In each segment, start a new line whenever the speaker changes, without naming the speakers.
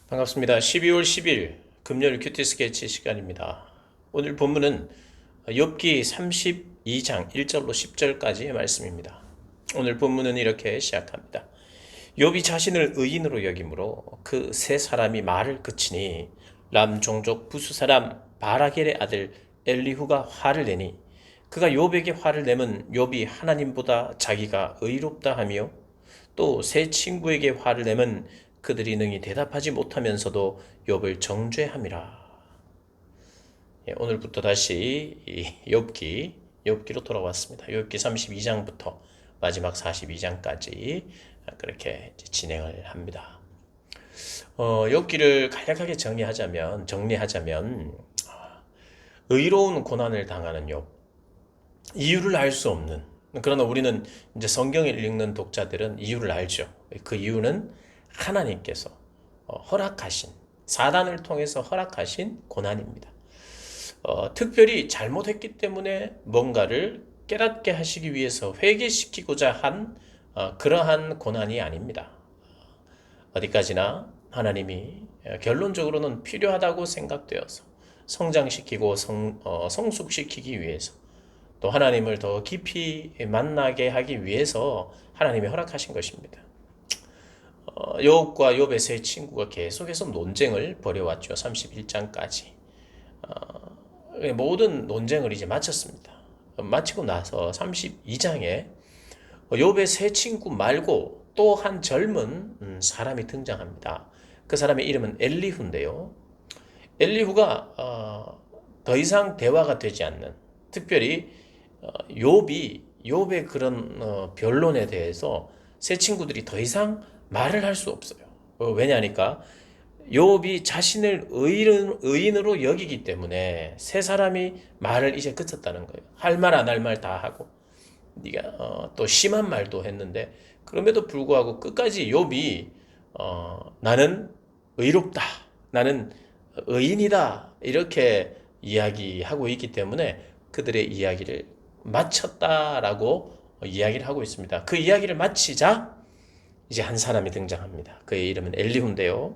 반갑습니다. 12월 10일 금요일 큐티 스케치 시간입니다. 오늘 본문은 욥기 32장 1절로 10절까지의 말씀입니다. 오늘 본문은 이렇게 시작합니다. 욥이 자신을 의인으로 여김으로 그 세 사람이 말을 그치니 람 종족 부수 사람 바라겔의 아들 엘리후가 화를 내니 그가 욥에게 화를 내면 욥이 하나님보다 자기가 의롭다 하며 또 세 친구에게 화를 내면 그들이 능히 대답하지 못하면서도 욥을 정죄함이라. 오늘부터 다시 욥기로 돌아왔습니다. 욥기 32장부터 마지막 42장까지 그렇게 진행을 합니다. 욥기를 간략하게 정리하자면 의로운 고난을 당하는 욥, 이유를 알 수 없는, 그러나 우리는 이제 성경을 읽는 독자들은 이유를 알죠. 그 이유는 하나님께서 허락하신, 사단을 통해서 허락하신 고난입니다. 특별히 잘못했기 때문에 뭔가를 깨닫게 하시기 위해서 회개시키고자 한 그러한 고난이 아닙니다. 어디까지나 하나님이 결론적으로는 필요하다고 생각되어서 성장시키고 성숙시키기 위해서, 또 하나님을 더 깊이 만나게 하기 위해서 하나님이 허락하신 것입니다. 욥과 욥의 세 친구가 계속해서 논쟁을 벌여왔죠. 31장까지. 모든 논쟁을 이제 마쳤습니다. 마치고 나서 32장에 욥의 세 친구 말고 또 한 젊은 사람이 등장합니다. 그 사람의 이름은 엘리후인데요. 엘리후가 더 이상 대화가 되지 않는, 특별히 욥의 그런 변론에 대해서 세 친구들이 더 이상 말을 할 수 없어요. 왜냐하니까 욥이 자신을 의인으로 여기기 때문에 세 사람이 말을 이제 그쳤다는 거예요. 할 말 안 할 말 다 하고, 네가 또 심한 말도 했는데, 그럼에도 불구하고 끝까지 욥이 나는 의롭다, 나는 의인이다, 이렇게 이야기하고 있기 때문에 그들의 이야기를 마쳤다라고 이야기를 하고 있습니다. 그 이야기를 마치자 이제 한 사람이 등장합니다. 그의 이름은 엘리후인데요.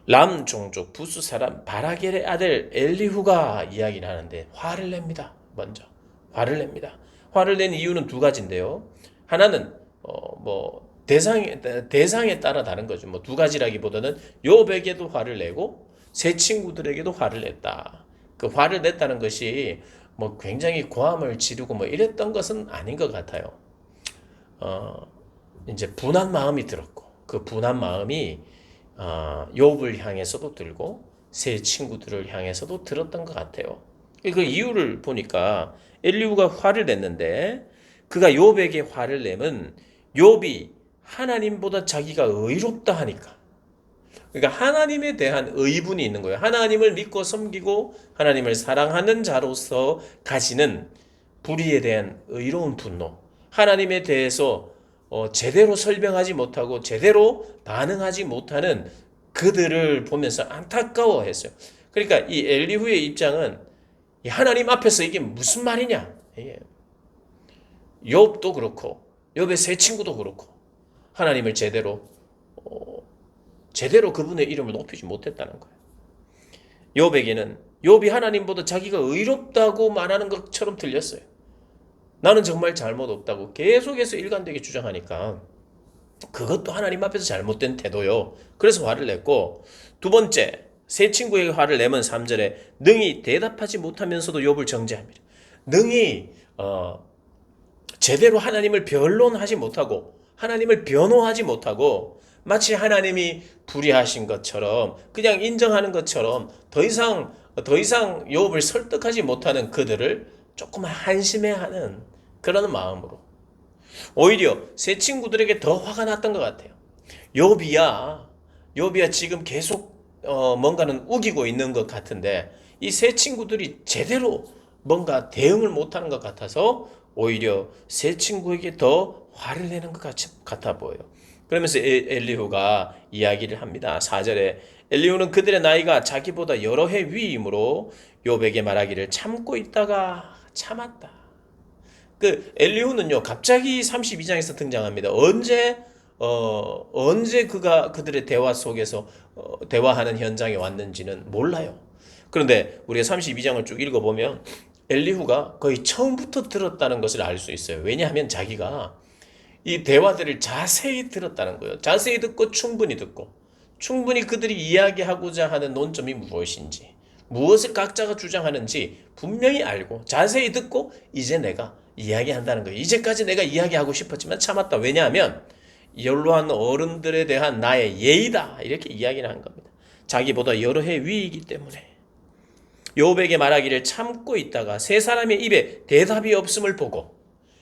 람 종족 부수 사람 바라겔의 아들 엘리후가 이야기를 하는데 화를 냅니다. 먼저 화를 냅니다. 화를 낸 이유는 두 가지인데요. 하나는 대상에 따라 다른 거죠. 뭐 두 가지라기보다는 욥에게도 화를 내고 세 친구들에게도 화를 냈다. 그 화를 냈다는 것이 뭐 굉장히 고함을 지르고 뭐 이랬던 것은 아닌 것 같아요. 이제 분한 마음이 들었고, 그 분한 마음이 욥을 향해서도 들고 세 친구들을 향해서도 들었던 것 같아요. 그 이유를 보니까 엘리후가 화를 냈는데, 그가 욥에게 화를 내면 욥이 하나님보다 자기가 의롭다 하니까, 그러니까 하나님에 대한 의분이 있는 거예요. 하나님을 믿고 섬기고 하나님을 사랑하는 자로서 가지는 불의에 대한 의로운 분노, 하나님에 대해서 제대로 설명하지 못하고 제대로 반응하지 못하는 그들을 보면서 안타까워했어요. 그러니까 이 엘리후의 입장은 하나님 앞에서 이게 무슨 말이냐? 욥도 그렇고 욥의 세 친구도 그렇고 하나님을 제대로 그분의 이름을 높이지 못했다는 거예요. 욥에게는 욥이 하나님보다 자기가 의롭다고 말하는 것처럼 들렸어요. 나는 정말 잘못 없다고 계속해서 일관되게 주장하니까 그것도 하나님 앞에서 잘못된 태도요. 그래서 화를 냈고, 두 번째, 세 친구에게 화를 내면 3절에 능히 대답하지 못하면서도 욥을 정죄합니다. 능히 제대로 하나님을 변론하지 못하고 하나님을 변호하지 못하고 마치 하나님이 불의하신 것처럼 그냥 인정하는 것처럼 더 이상 욥을 설득하지 못하는 그들을 조금 한심해하는 그런 마음으로 오히려 세 친구들에게 더 화가 났던 것 같아요. 욥이야 지금 계속 뭔가는 우기고 있는 것 같은데 이 세 친구들이 제대로 뭔가 대응을 못하는 것 같아서 오히려 세 친구에게 더 화를 내는 것 같아 보여요. 그러면서 엘리후가 이야기를 합니다. 4절에 엘리후는 그들의 나이가 자기보다 여러 해 위이므로 욥에게 말하기를 참고 있다가 참았다. 그 엘리후는요 갑자기 32장에서 등장합니다. 언제 언제 그들의 대화 속에서 대화하는 현장에 왔는지는 몰라요. 그런데 우리가 32장을 쭉 읽어보면 엘리후가 거의 처음부터 들었다는 것을 알 수 있어요. 왜냐하면 자기가 이 대화들을 자세히 들었다는 거예요. 자세히 듣고 충분히 듣고 충분히 그들이 이야기하고자 하는 논점이 무엇인지 무엇을 각자가 주장하는지 분명히 알고 자세히 듣고 이제 내가 이야기한다는 거예요. 이제까지 내가 이야기하고 싶었지만 참았다. 왜냐하면 연로한 어른들에 대한 나의 예의다. 이렇게 이야기를 한 겁니다. 자기보다 여러 해 위이기 때문에. 욥에게 말하기를 참고 있다가 세 사람의 입에 대답이 없음을 보고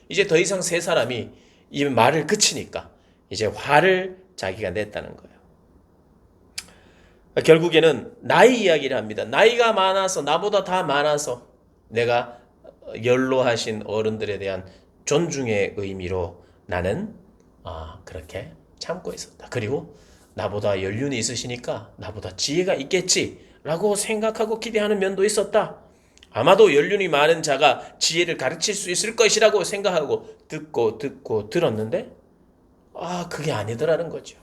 이제 더 이상 세 사람이 이 말을 그치니까 이제 화를 자기가 냈다는 거예요. 결국에는 나이 이야기를 합니다. 나이가 많아서 나보다 다 많아서 내가 연로하신 어른들에 대한 존중의 의미로 나는 그렇게 참고 있었다. 그리고 나보다 연륜이 있으시니까 나보다 지혜가 있겠지라고 생각하고 기대하는 면도 있었다. 아마도 연륜이 많은 자가 지혜를 가르칠 수 있을 것이라고 생각하고 듣고 들었는데 그게 아니더라는 거죠.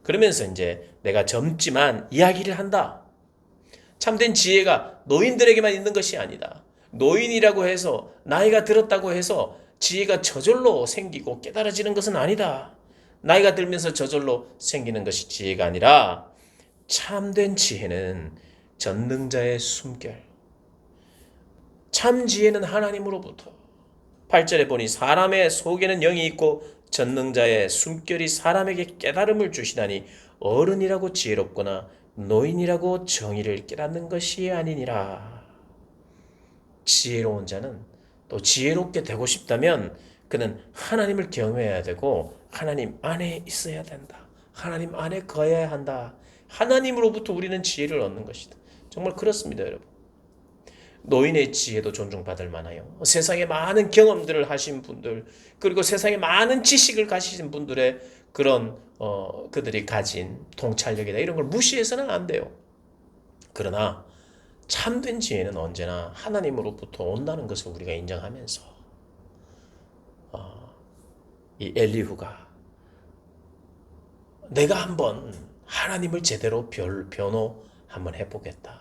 그러면서 이제 내가 젊지만 이야기를 한다. 참된 지혜가 노인들에게만 있는 것이 아니다. 노인이라고 해서 나이가 들었다고 해서 지혜가 저절로 생기고 깨달아지는 것은 아니다. 나이가 들면서 저절로 생기는 것이 지혜가 아니라 참된 지혜는 전능자의 숨결. 참 지혜는 하나님으로부터. 8절에 보니 사람의 속에는 영이 있고 전능자의 숨결이 사람에게 깨달음을 주시다니 어른이라고 지혜롭거나 노인이라고 정의를 깨닫는 것이 아니니라. 지혜로운 자는 또 지혜롭게 되고 싶다면 그는 하나님을 경외해야 되고 하나님 안에 있어야 된다. 하나님 안에 거해야 한다. 하나님으로부터 우리는 지혜를 얻는 것이다. 정말 그렇습니다, 여러분. 노인의 지혜도 존중받을 만하요. 세상에 많은 경험들을 하신 분들, 그리고 세상에 많은 지식을 가지신 분들의 그런 그들이 가진 통찰력이나 이런 걸 무시해서는 안 돼요. 그러나 참된 지혜는 언제나 하나님으로부터 온다는 것을 우리가 인정하면서 이 엘리후가 내가 한번 하나님을 제대로 변호 한번 해보겠다.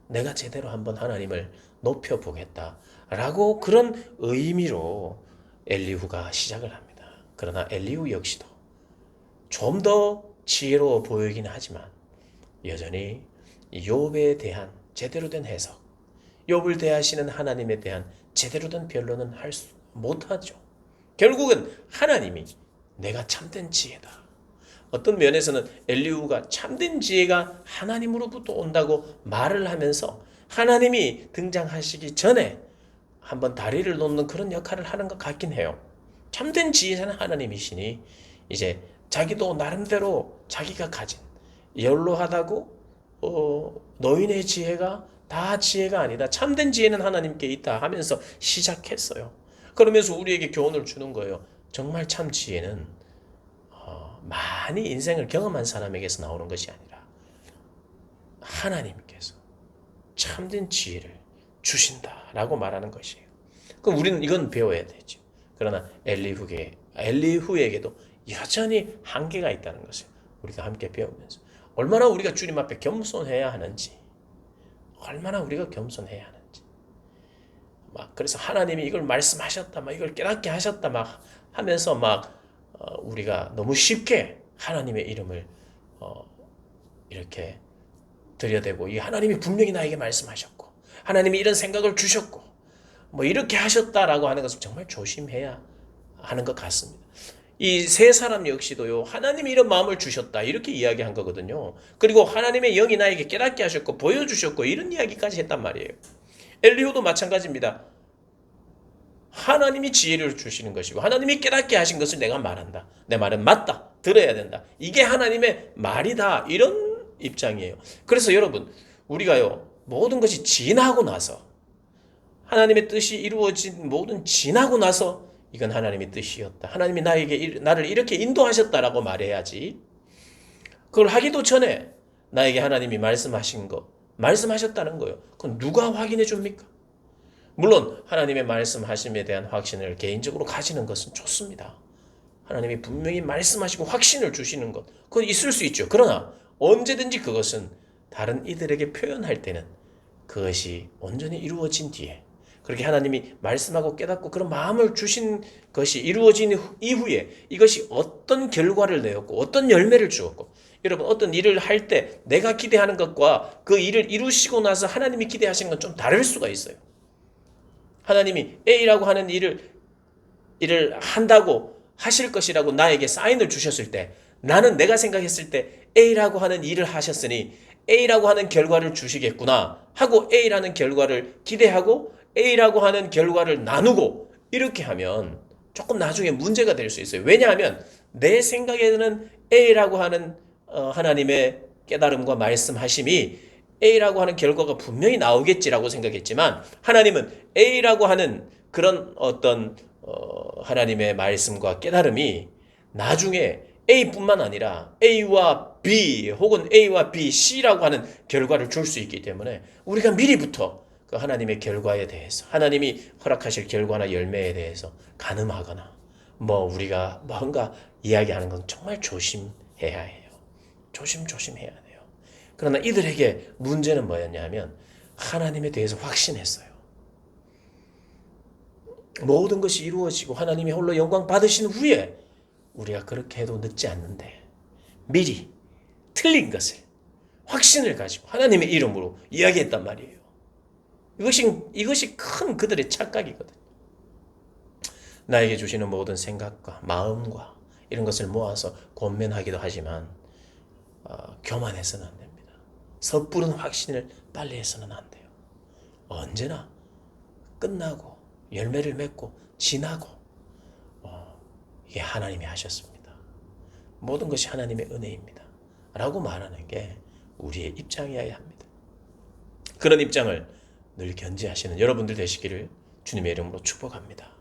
내가 제대로 한번 하나님을 높여보겠다라고 그런 의미로 엘리후가 시작을 합니다. 그러나 엘리후 역시도 좀 더 지혜로워 보이긴 하지만 여전히 욥에 대한 제대로 된 해석, 욥을 대하시는 하나님에 대한 제대로 된 변론은 못하죠. 결국은 하나님이 내가 참된 지혜다. 어떤 면에서는 엘리후가 참된 지혜가 하나님으로부터 온다고 말을 하면서 하나님이 등장하시기 전에 한번 다리를 놓는 그런 역할을 하는 것 같긴 해요. 참된 지혜는 하나님이시니 이제 자기도 나름대로 자기가 가진 연로하다고 노인의 지혜가 다 지혜가 아니다. 참된 지혜는 하나님께 있다 하면서 시작했어요. 그러면서 우리에게 교훈을 주는 거예요. 정말 참 지혜는 많이 인생을 경험한 사람에게서 나오는 것이 아니라 하나님께서 참된 지혜를 주신다라고 말하는 것이에요. 그럼 우리는 이건 배워야 되죠. 그러나 엘리후에게도 여전히 한계가 있다는 것을 우리가 함께 배우면서 얼마나 우리가 주님 앞에 겸손해야 하는지, 얼마나 우리가 겸손해야 하는지. 그래서 하나님이 이걸 말씀하셨다, 이걸 깨닫게 하셨다, 하면서 우리가 너무 쉽게 하나님의 이름을 이렇게 들여대고 이 하나님이 분명히 나에게 말씀하셨고 하나님이 이런 생각을 주셨고 이렇게 하셨다라고 하는 것을 정말 조심해야 하는 것 같습니다. 이 세 사람 역시도요, 하나님이 이런 마음을 주셨다 이렇게 이야기한 거거든요. 그리고 하나님의 영이 나에게 깨닫게 하셨고 보여주셨고 이런 이야기까지 했단 말이에요. 엘리후도 마찬가지입니다. 하나님이 지혜를 주시는 것이고 하나님이 깨닫게 하신 것을 내가 말한다. 내 말은 맞다. 들어야 된다. 이게 하나님의 말이다. 이런 입장이에요. 그래서 여러분, 우리가요, 모든 것이 지나고 나서 하나님의 뜻이 이루어진 모든 지나고 나서 이건 하나님의 뜻이었다. 하나님이 나를 이렇게 인도하셨다라고 말해야지. 그걸 하기도 전에 나에게 하나님이 말씀하셨다는 거예요. 그건 누가 확인해 줍니까? 물론 하나님의 말씀하심에 대한 확신을 개인적으로 가지는 것은 좋습니다. 하나님이 분명히 말씀하시고 확신을 주시는 것, 그건 있을 수 있죠. 그러나 언제든지 그것은 다른 이들에게 표현할 때는 그것이 온전히 이루어진 뒤에, 그렇게 하나님이 말씀하고 깨닫고 그런 마음을 주신 것이 이루어진 이후에 이것이 어떤 결과를 내었고 어떤 열매를 주었고, 여러분 어떤 일을 할 때 내가 기대하는 것과 그 일을 이루시고 나서 하나님이 기대하시는 건 좀 다를 수가 있어요. 하나님이 A라고 하는 일을 한다고 하실 것이라고 나에게 사인을 주셨을 때, 나는 내가 생각했을 때 A라고 하는 일을 하셨으니 A라고 하는 결과를 주시겠구나 하고 A라는 결과를 기대하고 A라고 하는 결과를 나누고, 이렇게 하면 조금 나중에 문제가 될 수 있어요. 왜냐하면 내 생각에는 A라고 하는 하나님의 깨달음과 말씀하심이 A라고 하는 결과가 분명히 나오겠지라고 생각했지만, 하나님은 A라고 하는 그런 어떤 하나님의 말씀과 깨달음이 나중에 A뿐만 아니라 A와 B 혹은 A와 B, C라고 하는 결과를 줄 수 있기 때문에 우리가 미리부터 그 하나님의 결과에 대해서, 하나님이 허락하실 결과나 열매에 대해서 가늠하거나 우리가 뭔가 이야기하는 건 정말 조심해야 해요. 조심해야 돼요. 그러나 이들에게 문제는 뭐였냐면 하나님에 대해서 확신했어요. 모든 것이 이루어지고 하나님이 홀로 영광 받으신 후에 우리가 그렇게 해도 늦지 않는데 미리 틀린 것을, 확신을 가지고 하나님의 이름으로 이야기했단 말이에요. 이것이 큰 그들의 착각이거든요. 나에게 주시는 모든 생각과 마음과 이런 것을 모아서 권면하기도 하지만 교만해서는 안 됩니다. 섣부른 확신을 빨리 해서는 안 돼요. 언제나 끝나고 열매를 맺고 지나고 이게 하나님이 하셨습니다. 모든 것이 하나님의 은혜입니다. 라고 말하는 게 우리의 입장이어야 합니다. 그런 입장을 늘 견지하시는 여러분들 되시기를 주님의 이름으로 축복합니다.